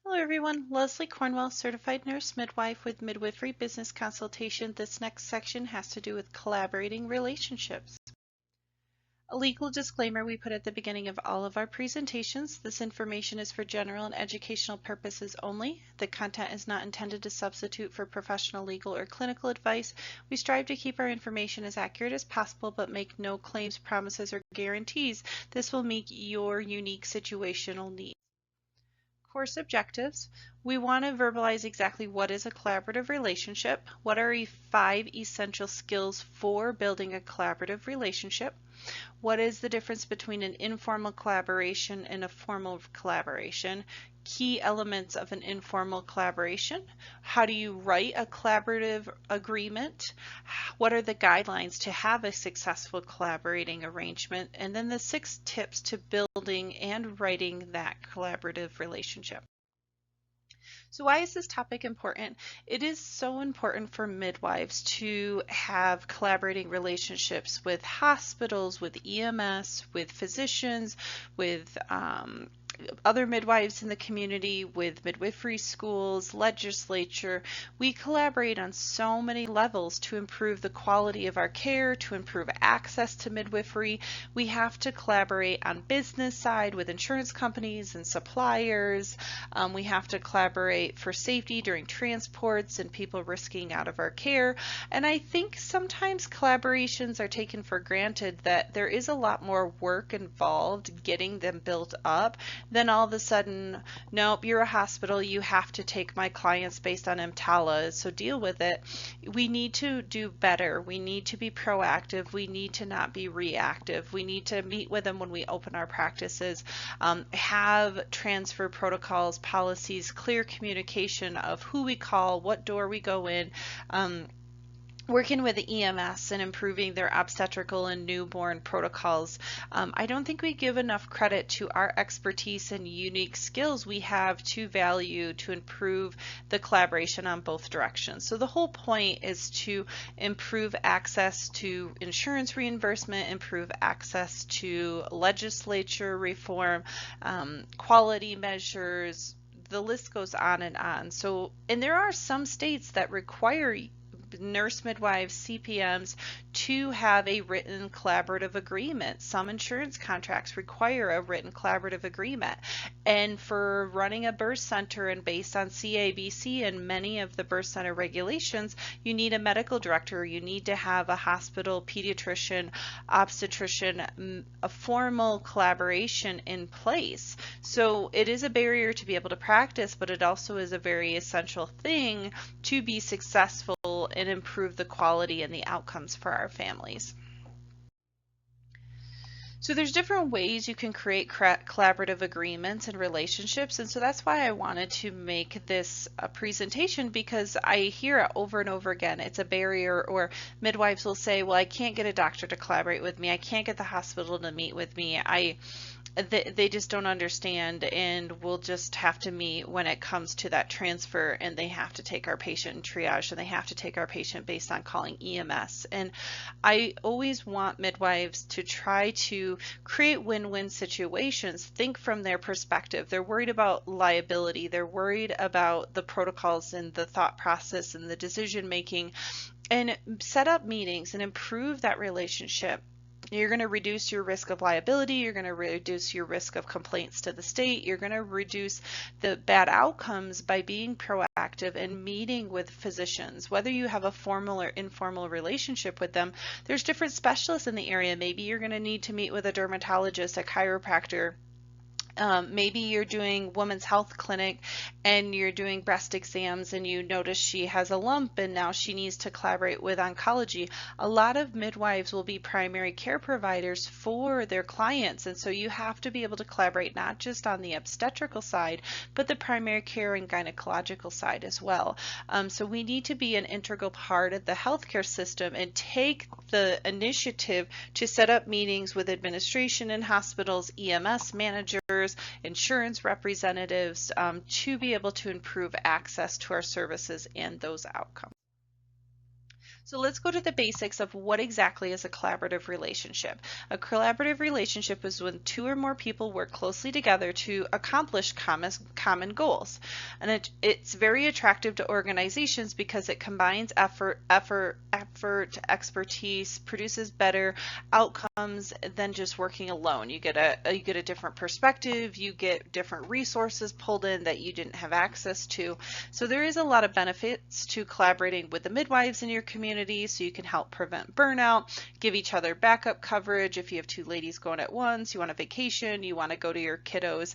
Hello everyone, Leslie Cornwell, Certified Nurse Midwife with Midwifery Business Consultation. This next section has to do with collaborating relationships. A legal disclaimer we put at the beginning of all of our presentations. This information is for general and educational purposes only. The content is not intended to substitute for professional, legal, or clinical advice. We strive to keep our information as accurate as possible, but make no claims, promises, or guarantees. This will meet your unique situational needs. Course objectives. We want to verbalize exactly what is a collaborative relationship, what are 5 essential skills for building a collaborative relationship, what is the difference between an informal collaboration and a formal collaboration, key elements of an informal collaboration, how do you write a collaborative agreement, what are the guidelines to have a successful collaborating arrangement, and then the 6 tips to building and writing that collaborative relationship. So why is this topic important? It is so important for midwives to have collaborating relationships with hospitals, with EMS, with physicians, with other midwives in the community, with midwifery schools, legislature. We collaborate on so many levels to improve the quality of our care, to improve access to midwifery. We have to collaborate on business side with insurance companies and suppliers. We have to collaborate for safety during transports and people risking out of our care. And I think sometimes collaborations are taken for granted, that there is a lot more work involved getting them built up. Then all of a sudden, nope, you're a hospital, you have to take my clients based on EMTALA, so deal with it. We need to do better. We need to be proactive. We need to not be reactive. We need to meet with them when we open our practices, have transfer protocols, policies, clear communication of who we call, what door we go in, working with the EMS and improving their obstetrical and newborn protocols. I don't think we give enough credit to our expertise and unique skills we have to value to improve the collaboration on both directions. So the whole point is to improve access to insurance reimbursement, improve access to legislature reform, quality measures, the list goes on and on. So, and there are some states that require nurse midwives, CPMs to have a written collaborative agreement. Some insurance contracts require a written collaborative agreement. And for running a birth center and based on CABC and many of the birth center regulations, you need a medical director, you need to have a hospital pediatrician, obstetrician, a formal collaboration in place. So it is a barrier to be able to practice, but it also is a very essential thing to be successful and improve the quality and the outcomes for our families. So there's different ways you can create collaborative agreements and relationships, and so that's why I wanted to make this a presentation, because I hear it over and over again. It's a barrier, or midwives will say, well, I can't get a doctor to collaborate with me, I can't get the hospital to meet with me, they just don't understand, and we'll just have to meet when it comes to that transfer, and they have to take our patient in triage, and they have to take our patient based on calling EMS. And I always want midwives to try to create win-win situations, think from their perspective. They're worried about liability, they're worried about the protocols and the thought process and the decision making, and set up meetings and improve that relationship. You're going to reduce your risk of liability, you're going to reduce your risk of complaints to the state, you're going to reduce the bad outcomes by being proactive and meeting with physicians. Whether you have a formal or informal relationship with them, there's different specialists in the area. Maybe you're going to need to meet with a dermatologist, a chiropractor. Maybe you're doing women's health clinic and you're doing breast exams and you notice she has a lump and now she needs to collaborate with oncology. A lot of midwives will be primary care providers for their clients, and so you have to be able to collaborate not just on the obstetrical side, but the primary care and gynecological side as well. So we need to be an integral part of the healthcare system and take the initiative to set up meetings with administration in hospitals, EMS managers, insurance representatives, to be able to improve access to our services and those outcomes. So let's go to the basics of what exactly is a collaborative relationship. A collaborative relationship is when two or more people work closely together to accomplish common goals. And it's very attractive to organizations because it combines effort, expertise, produces better outcomes than just working alone. You get a different perspective, you get different resources pulled in that you didn't have access to. So there is a lot of benefits to collaborating with the midwives in your community, so you can help prevent burnout, give each other backup coverage. If you have two ladies going at once, you want a vacation, you want to go to your kiddos'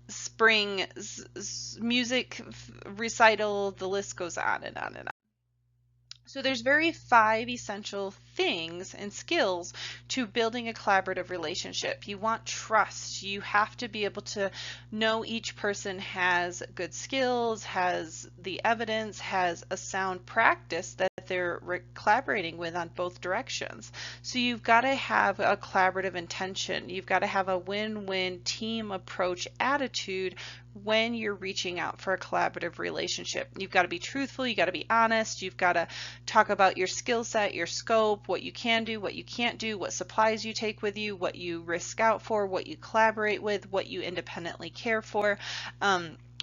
spring music recital, the list goes on and on and on. So there's 5 essential things and skills to building a collaborative relationship. You want trust. You have to be able to know each person has good skills, has the evidence, has a sound practice that they're collaborating with on both directions. So you've got to have a collaborative intention. You've got to have a win-win team approach attitude when you're reaching out for a collaborative relationship. You've got to be truthful, you got to be honest, you've got to talk about your skill set, your scope, what you can do, what you can't do, what supplies you take with you, what you risk out for, what you collaborate with, what you independently care for,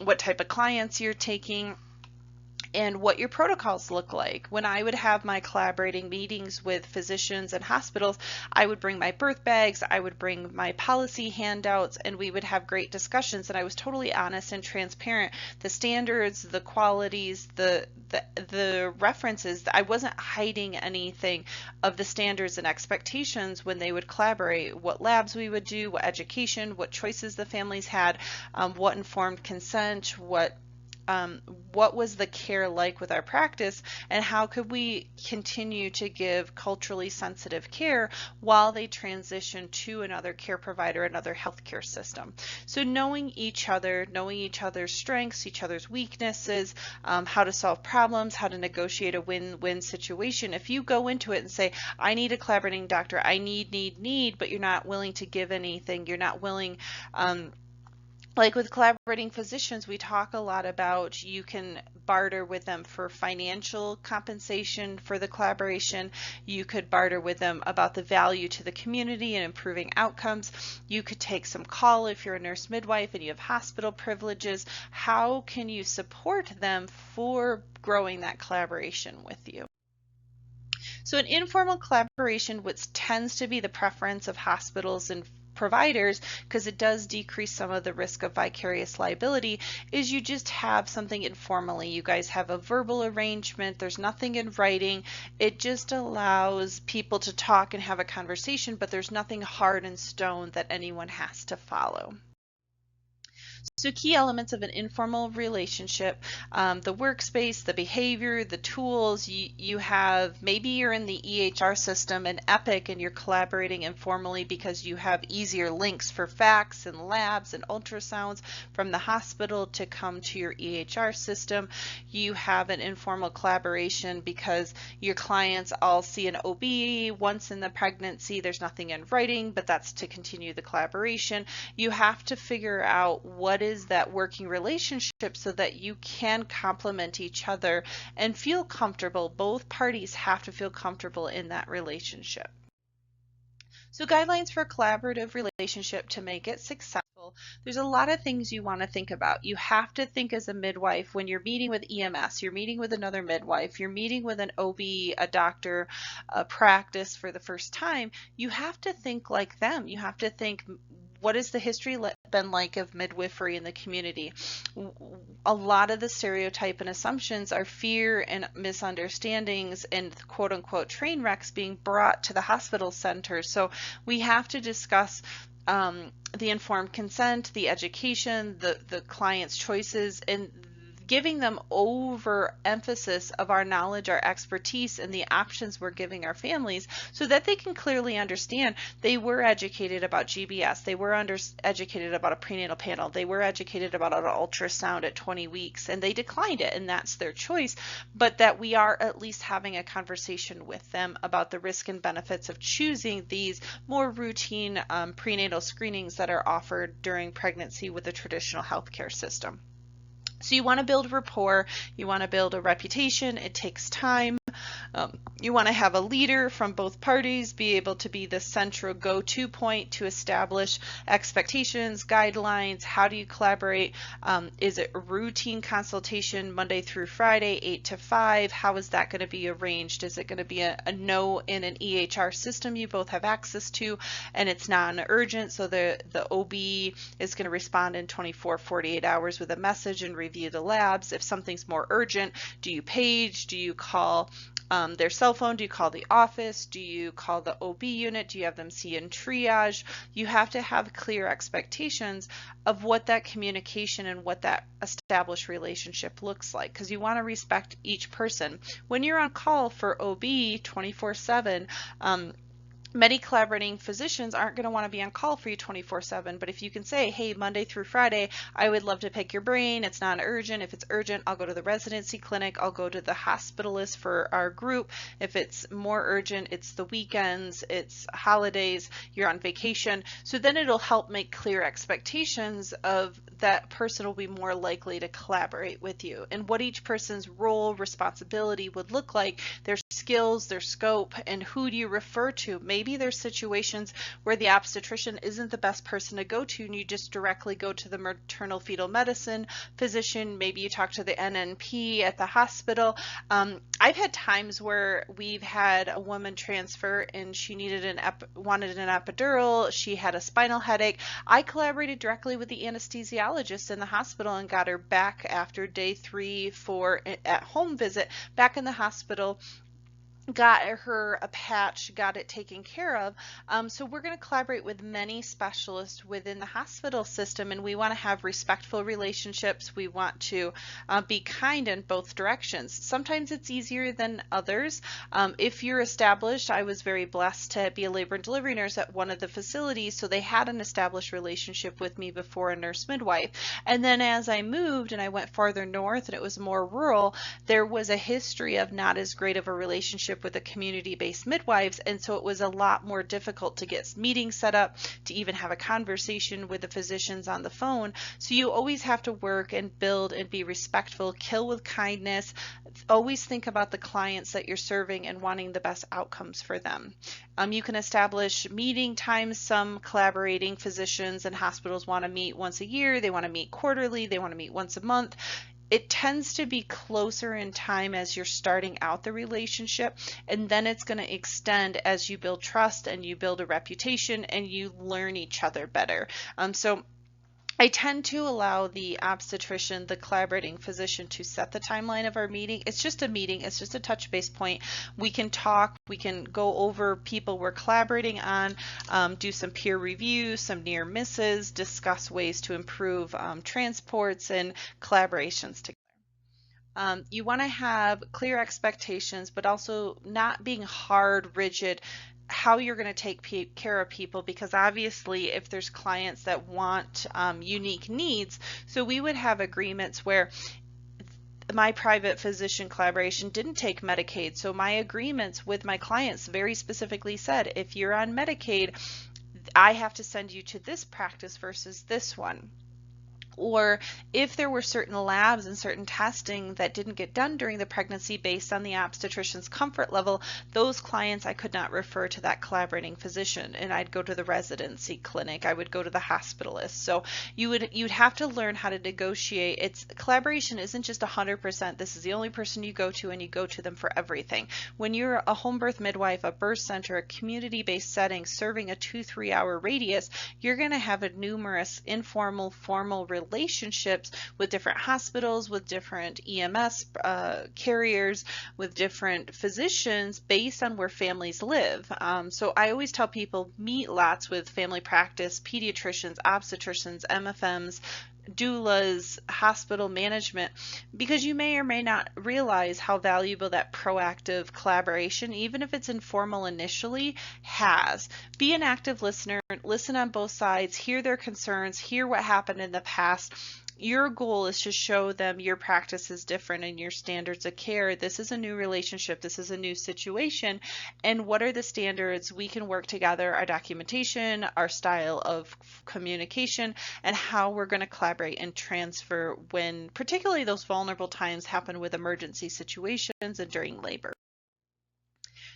what type of clients you're taking, and what your protocols look like. When I would have my collaborating meetings with physicians and hospitals, I would bring my birth bags, I would bring my policy handouts, and we would have great discussions, and I was totally honest and transparent. The standards, the qualities, the references, I wasn't hiding anything of the standards and expectations when they would collaborate, what labs we would do, what education, what choices the families had, what informed consent, what was the care like with our practice, and how could we continue to give culturally sensitive care while they transition to another care provider, another healthcare system. So knowing each other, knowing each other's strengths, each other's weaknesses, how to solve problems, how to negotiate a win-win situation. If you go into it and say, I need a collaborating doctor, I need, but you're not willing to give anything, you're not willing, like with collaborating physicians, we talk a lot about you can barter with them for financial compensation for the collaboration. You could barter with them about the value to the community and improving outcomes. You could take some call if you're a nurse midwife and you have hospital privileges. How can you support them for growing that collaboration with you? So an informal collaboration, which tends to be the preference of hospitals and providers, because it does decrease some of the risk of vicarious liability, is you just have something informally. You guys have a verbal arrangement, there's nothing in writing, it just allows people to talk and have a conversation, but there's nothing hard in stone that anyone has to follow. So key elements of an informal relationship, the workspace, the behavior, the tools. You have, maybe you're in the EHR system and Epic and you're collaborating informally because you have easier links for fax and labs and ultrasounds from the hospital to come to your EHR system. You have an informal collaboration because your clients all see an OB once in the pregnancy. There's nothing in writing, but that's to continue the collaboration. You have to figure out what is that working relationship so that you can complement each other and feel comfortable. Both parties have to feel comfortable in that relationship. So guidelines for a collaborative relationship to make it successful. There's a lot of things you want to think about. You have to think as a midwife when you're meeting with EMS, you're meeting with another midwife, you're meeting with an OB, a doctor, a practice for the first time. You have to think like them. You have to think, what has the history been like of midwifery in the community? A lot of the stereotype and assumptions are fear and misunderstandings and quote unquote train wrecks being brought to the hospital center. So we have to discuss the informed consent, the education, the client's choices, and giving them overemphasis of our knowledge, our expertise, and the options we're giving our families so that they can clearly understand they were educated about GBS, they were educated about a prenatal panel, they were educated about an ultrasound at 20 weeks, and they declined it, and that's their choice, but that we are at least having a conversation with them about the risk and benefits of choosing these more routine prenatal screenings that are offered during pregnancy with a traditional healthcare system. So you want to build rapport, you want to build a reputation. It takes time. You want to have a leader from both parties be able to be the central go-to point to establish expectations, guidelines. How do you collaborate? Is it routine consultation Monday through Friday, 8 to 5? How is that going to be arranged? Is it going to be a no in an EHR system you both have access to, and it's non-urgent, so the OB is going to respond in 24, 48 hours with a message and review the labs? If something's more urgent, do you page? Do you call their cell phone? Do you call the office? Do you call the OB unit? Do you have them see in triage? You have to have clear expectations of what that communication and what that established relationship looks like, because you want to respect each person. When you're on call for OB 24/7, many collaborating physicians aren't going to want to be on call for you 24/7, but if you can say, hey, Monday through Friday, I would love to pick your brain. It's not urgent. If it's urgent, I'll go to the residency clinic. I'll go to the hospitalist for our group. If it's more urgent, it's the weekends, it's holidays, you're on vacation. So then it'll help make clear expectations of that person will be more likely to collaborate with you, and what each person's role, responsibility would look like, their skills, their scope, and who do you refer to. Maybe there's situations where the obstetrician isn't the best person to go to and you just directly go to the maternal fetal medicine physician. Maybe you talk to the NNP at the hospital. I've had times where we've had a woman transfer and she wanted an epidural. She had a spinal headache. I collaborated directly with the anesthesiologist in the hospital and got her back after day 3 for at home visit back in the hospital, got her a patch, got it taken care of. So we're going to collaborate with many specialists within the hospital system, and we want to have respectful relationships. We want to be kind in both directions. Sometimes it's easier than others. If you're established, I was very blessed to be a labor and delivery nurse at one of the facilities, so they had an established relationship with me before a nurse midwife. And then as I moved and I went farther north and it was more rural, there was a history of not as great of a relationship with the community-based midwives, and so it was a lot more difficult to get meetings set up, to even have a conversation with the physicians on the phone. So you always have to work and build and be respectful, kill with kindness, always think about the clients that you're serving and wanting the best outcomes for them. You can establish meeting times. Some collaborating physicians and hospitals want to meet once a year, they want to meet quarterly, they want to meet once a month. It tends to be closer in time as you're starting out the relationship, and then it's going to extend as you build trust and you build a reputation and you learn each other better. So I tend to allow the obstetrician, the collaborating physician, to set the timeline of our meeting. It's just a meeting. It's just a touch base point. We can talk. We can go over people we're collaborating on, do some peer review, some near misses, discuss ways to improve transports and collaborations together. You want to have clear expectations, but also not being hard, rigid, how you're going to take care of people, because obviously if there's clients that want unique needs, so we would have agreements where my private physician collaboration didn't take Medicaid, so my agreements with my clients very specifically said, if you're on Medicaid, I have to send you to this practice versus this one. Or if there were certain labs and certain testing that didn't get done during the pregnancy based on the obstetrician's comfort level, those clients I could not refer to that collaborating physician, and I'd go to the residency clinic, I would go to the hospitalist. So you'd have to learn how to negotiate. Collaboration isn't just 100%, this is the only person you go to and you go to them for everything. When you're a home birth midwife, a birth center, a community-based setting serving a 2-3 hour radius, you're going to have a numerous informal, formal relationships with different hospitals, with different EMS carriers, with different physicians based on where families live. So I always tell people, meet lots with family practice, pediatricians, obstetricians, MFMs, doulas, hospital management, because you may or may not realize how valuable that proactive collaboration, even if it's informal initially, has. Be an active listener, listen on both sides, hear their concerns, hear what happened in the past. Your goal is to show them your practice is different and your standards of care. This is a new relationship. This is a new situation. And what are the standards? We can work together, our documentation, our style of communication, and how we're going to collaborate and transfer when particularly those vulnerable times happen with emergency situations and during labor.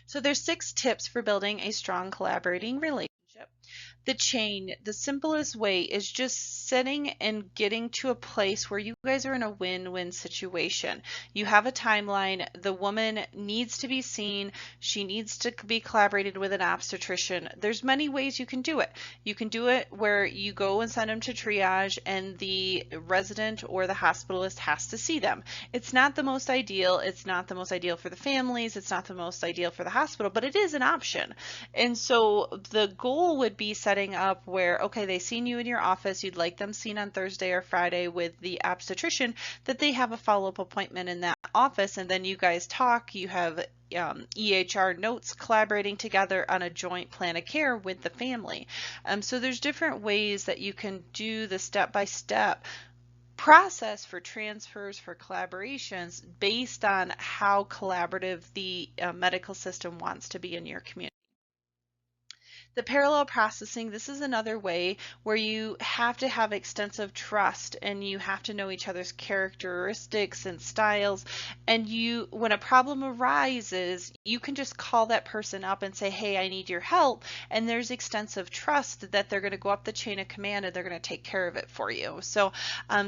So there's 6 tips for building a strong collaborating relationship. The chain, the simplest way is just setting and getting to a place where you guys are in a win-win situation. You have a timeline. The woman needs to be seen. She needs to be collaborated with an obstetrician. There's many ways you can do it. You can do it where you go and send them to triage and the resident or the hospitalist has to see them. It's not the most ideal. It's not the most ideal for the families. It's not the most ideal for the hospital, but it is an option. And so the goal would be setting up where, okay, they've seen you in your office, you'd like them seen on Thursday or Friday with the obstetrician, that they have a follow-up appointment in that office, and then you guys talk, you have EHR notes collaborating together on a joint plan of care with the family. So there's different ways that you can do the step-by-step process for transfers, for collaborations, based on how collaborative the medical system wants to be in your community. The parallel processing, this is another way where you have to have extensive trust and you have to know each other's characteristics and styles. And when a problem arises, you can just call that person up and say, hey, I need your help. And there's extensive trust that they're going to go up the chain of command and they're going to take care of it for you. So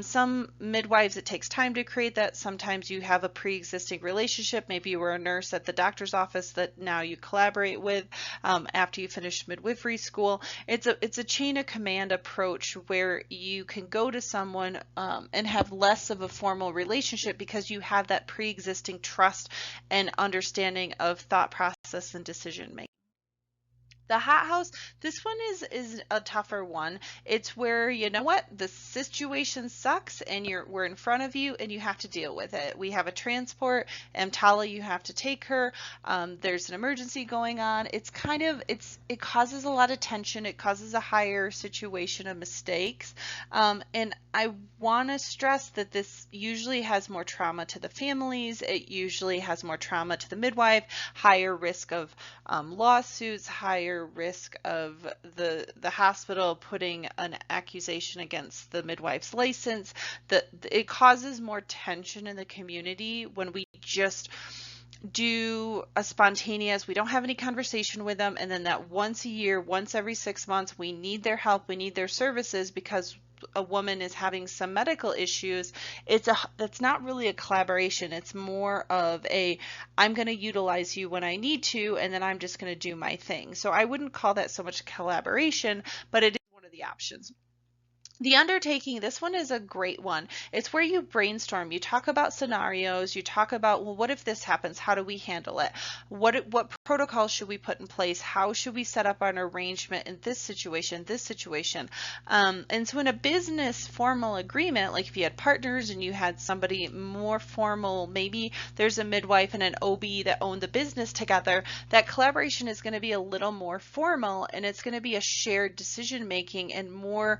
some midwives, it takes time to create that. Sometimes you have a pre-existing relationship. Maybe you were a nurse at the doctor's office that now you collaborate with after you finish midwifery school. It's a chain of command approach where you can go to someone and have less of a formal relationship because you have that pre-existing trust and understanding of thought process and decision making. The hothouse, this one is a tougher one. It's where, you know what, the situation sucks and we're in front of you and you have to deal with it. We have a transport, EMTALA, you have to take her. There's an emergency going on. It causes a lot of tension. It causes a higher situation of mistakes. And I want to stress that this usually has more trauma to the families. It usually has more trauma to the midwife, higher risk of lawsuits, higher risk of the hospital putting an accusation against the midwife's license. It causes more tension in the community when we just do a spontaneous, we don't have any conversation with them, and then that once a year, once every 6 months, we need their help, we need their services because a woman is having some medical issues. That's not really a collaboration. It's more of I'm going to utilize you when I need to, and then I'm just going to do my thing. So I wouldn't call that so much collaboration, but it is one of the options. The undertaking, this one is a great one. It's where you brainstorm, you talk about scenarios, you talk about, well, what if this happens? How do we handle it? What protocols should we put in place? How should we set up an arrangement in this situation, and so in a business formal agreement, like if you had partners and you had somebody more formal, maybe there's a midwife and an OB that own the business together, that collaboration is going to be a little more formal and it's going to be a shared decision making and more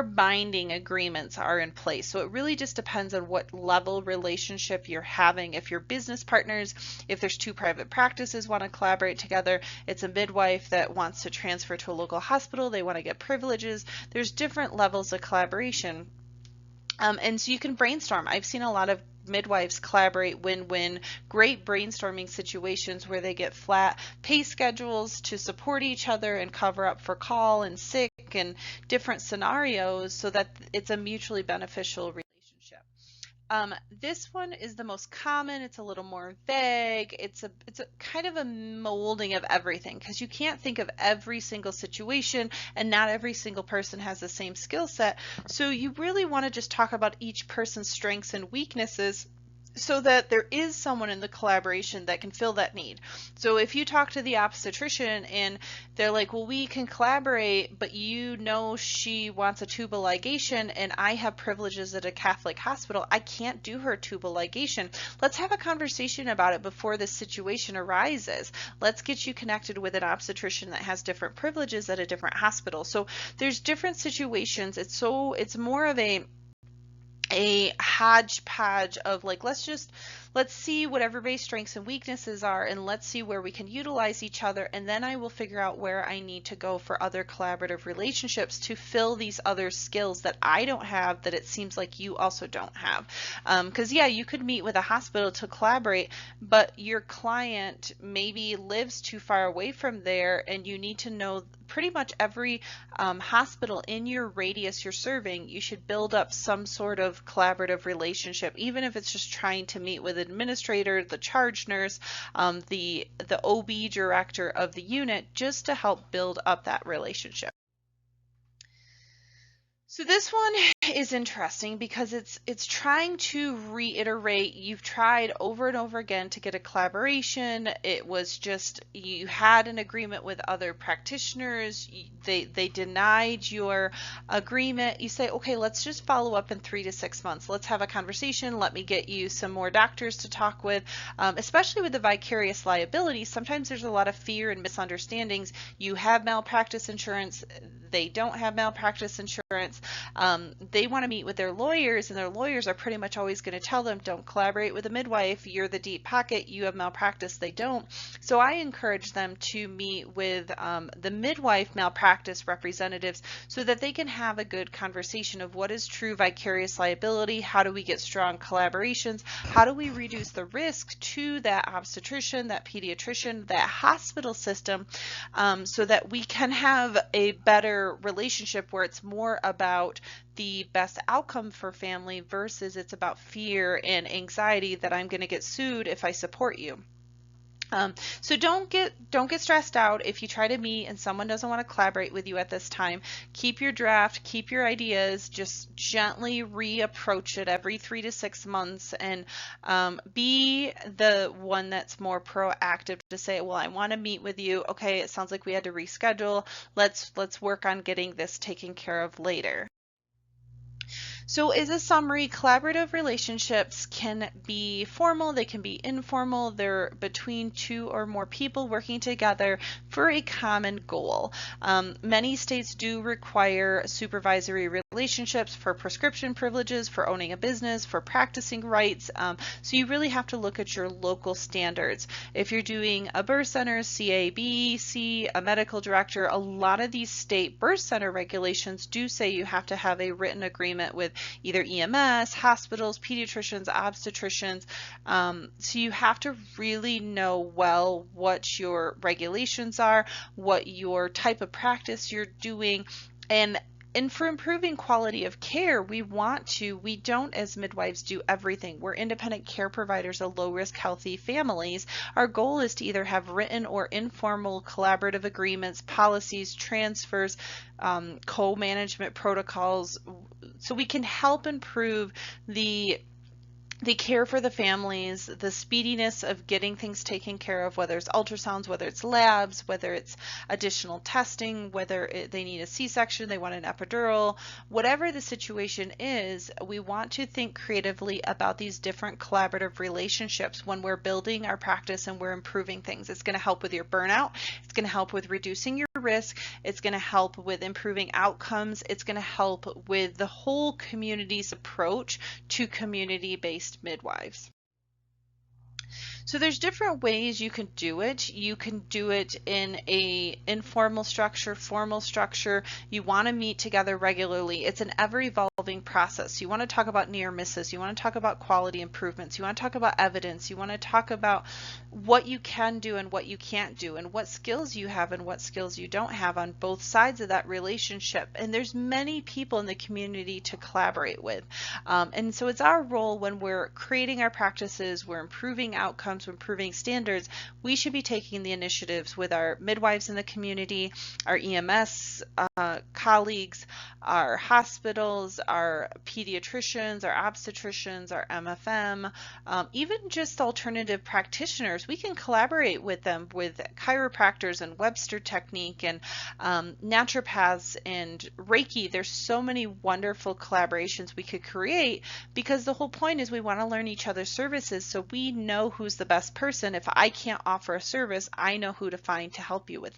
binding agreements are in place. So it really just depends on what level relationship you're having. If you're business partners, if there's 2 private practices want to collaborate together, it's a midwife that wants to transfer to a local hospital, they want to get privileges. There's different levels of collaboration. And so you can brainstorm. I've seen a lot of midwives collaborate win-win, great brainstorming situations where they get flat pay schedules to support each other and cover up for call and sick and different scenarios so that it's a mutually beneficial relationship. This one is the most common. It's a little more vague. It's a kind of a molding of everything because you can't think of every single situation and not every single person has the same skill set. So you really want to just talk about each person's strengths and weaknesses so that there is someone in the collaboration that can fill that need. So if you talk to the obstetrician and they're like, well, we can collaborate, but she wants a tubal ligation and I have privileges at a Catholic hospital, I can't do her tubal ligation. Let's have a conversation about it before this situation arises. Let's get you connected with an obstetrician that has different privileges at a different hospital. So there's different situations. It's more of a hodgepodge of like, let's let's see what everybody's strengths and weaknesses are, and let's see where we can utilize each other, and then I will figure out where I need to go for other collaborative relationships to fill these other skills that I don't have that it seems like you also don't have. Because yeah, you could meet with a hospital to collaborate, but your client maybe lives too far away from there, and you need to know pretty much every hospital in your radius you're serving. You should build up some sort of collaborative relationship, even if it's just trying to meet with administrator, the charge nurse, the OB director of the unit, just to help build up that relationship. So this one is interesting because it's trying to reiterate. You've tried over and over again to get a collaboration. It was just, you had an agreement with other practitioners. They denied your agreement. You say, okay, let's just follow up in 3 to 6 months. Let's have a conversation. Let me get you some more doctors to talk with, especially with the vicarious liability. Sometimes there's a lot of fear and misunderstandings. You have malpractice insurance. They don't have malpractice insurance. They want to meet with their lawyers, and their lawyers are pretty much always going to tell them, don't collaborate with a midwife. You're the deep pocket. You have malpractice. They don't. So I encourage them to meet with the midwife malpractice representatives so that they can have a good conversation of what is true vicarious liability. How do we get strong collaborations? How do we reduce the risk to that obstetrician, that pediatrician, that hospital system, so that we can have a better relationship where it's more about the best outcome for family versus it's about fear and anxiety that I'm going to get sued if I support you. So don't get stressed out if you try to meet and someone doesn't want to collaborate with you at this time. Keep your draft, keep your ideas, just gently reapproach it every 3 to 6 months, and be the one that's more proactive to say, well, I want to meet with you. Okay, it sounds like we had to reschedule. Let's work on getting this taken care of later. So as a summary, collaborative relationships can be formal, they can be informal, they're between 2 or more people working together for a common goal. Many states do require supervisory relationships for prescription privileges, for owning a business, for practicing rights, so you really have to look at your local standards. If you're doing a birth center, CABC, a medical director, a lot of these state birth center regulations do say you have to have a written agreement with either EMS, hospitals, pediatricians, obstetricians. So you have to really know well what your regulations are, what your type of practice you're doing, and for improving quality of care, we don't as midwives do everything. We're independent care providers of low-risk healthy families. Our goal is to either have written or informal collaborative agreements, policies, transfers, co-management protocols, so we can help improve the care for the families, the speediness of getting things taken care of, whether it's ultrasounds, whether it's labs, whether it's additional testing, whether they need a C-section, they want an epidural, whatever the situation is, we want to think creatively about these different collaborative relationships when we're building our practice and we're improving things. It's going to help with your burnout. It's going to help with reducing your risk. It's going to help with improving outcomes. It's going to help with the whole community's approach to community-based midwives. So there's different ways you can do it. You can do it in a informal structure, formal structure. You want to meet together regularly. It's an ever-evolving process. You want to talk about near misses. You want to talk about quality improvements. You want to talk about evidence. You want to talk about what you can do and what you can't do, and what skills you have and what skills you don't have on both sides of that relationship. And there's many people in the community to collaborate with. And so it's our role when we're creating our practices, we're improving outcomes, improving standards, we should be taking the initiatives with our midwives in the community, our EMS colleagues, our hospitals, our pediatricians, our obstetricians, our MFM, even just alternative practitioners. We can collaborate with them, with chiropractors and Webster technique and naturopaths and Reiki. There's so many wonderful collaborations we could create, because the whole point is we want to learn each other's services so we know who's the best person. If I can't offer a service, I know who to find to help you with